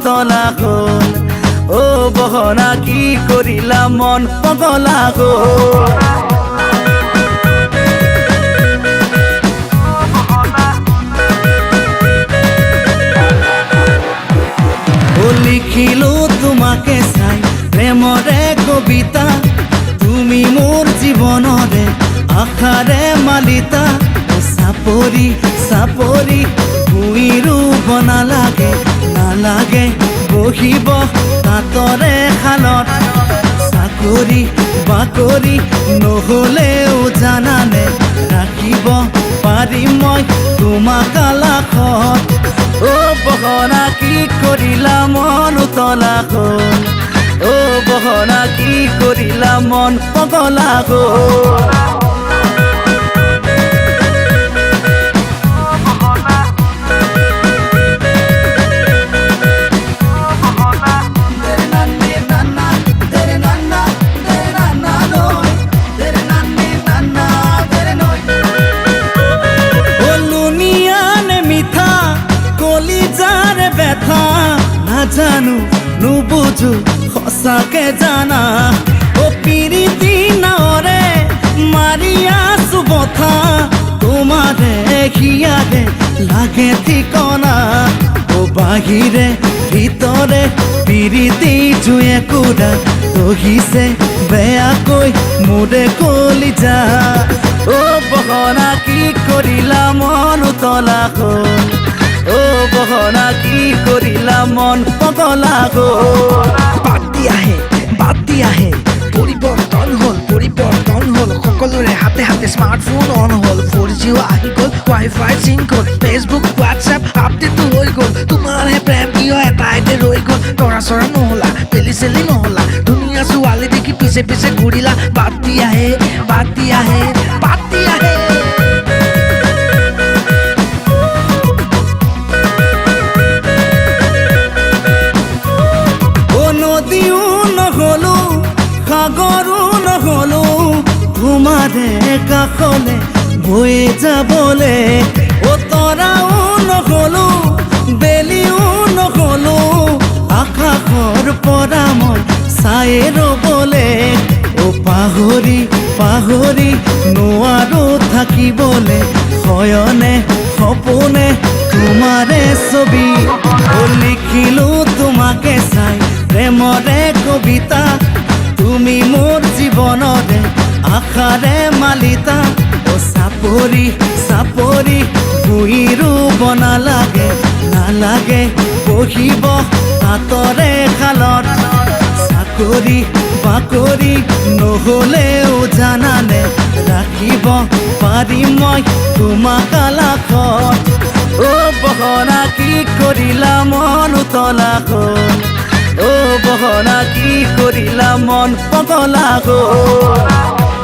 উতলা হ'ল ও বহনা কি কৰিলা মন পগলা হ'ল লিখিলো তোমাকে চাই প্ৰেমৰে কবিতা তুমি মোৰ জীৱনৰে আশাৰে মালিতা চাপৰি চাপৰি ভুই ৰুব নালাগে নালাগে বহিব তাঁতৰে শালত চাকৰি বাকৰি নহ'লেও জানানে ৰাখিব পাৰিম মই তোমাক আলাসত ও বহনা কি কৰিলা মন উতলা হ'ল ও বহনা কি কৰিলা মন পগলা হ'ল জানো নুবুজো সঁচাকে জানা ও পিৰিতি নাৱৰে মাৰি আছো বথা তোমাৰে হিয়াৰে লাগে ঠিকনা ও বাহিৰে ভিতৰে পিৰিতি জুয়ে কুৰা দহিছে বেয়াকৈ মোৰে কলিজা ও বহনা কি কৰিলা মন উতলা হ'ল ও বহনা কি কৰিলা মন পগলা হ'ল বাতি আহে পৰিৱৰ্তন হ'ল সকলোৰে হাতে হাতে স্মাৰ্টফোন অন হ'ল 4G আহি গ'ল ৱাইফাই চিংক হ'ল ফেচবুক হোৱাটছএপ আপডেটটো হৈ গ'ল তোমাৰহে প্ৰেম কিয় এটাইতে ৰৈ গ'ল তৰা চৰা নহ'লা পেলি চেলি নহ'লা ধুনীয়া ছোৱালী দেখি পিছে পিছে ঘূৰিলা বাতি আহে নদীও নহ'লো সাগৰো নহ'লো তোমাৰে কাষলে বৈ যাবলে ও তৰাও নহ'লো বেলিও নহ'লো আকাশৰ পৰা মই চাই ৰ'বলে ও পাহৰি পাহৰি নোৱাৰো থাকিবলে শয়নে সপোনে তোমাৰে ছবি ও লিখিলো তোমাকে চাই প্ৰেমৰে কবিতা তুমি মোৰ জীৱনৰে আশাৰে মালিতা ও চাপৰি চাপৰি ভুই ৰুব নালাগে নালাগে বহিব তাঁতৰে শালত চাকৰি বাকৰি নহ'লেও জানানে ৰাখিব পাৰিম মই তোমাক আলাসত ও বহনা কি কৰিলা মন উতলা হ'ল ও বহনা কি কৰিলা মন পগলা হ'ল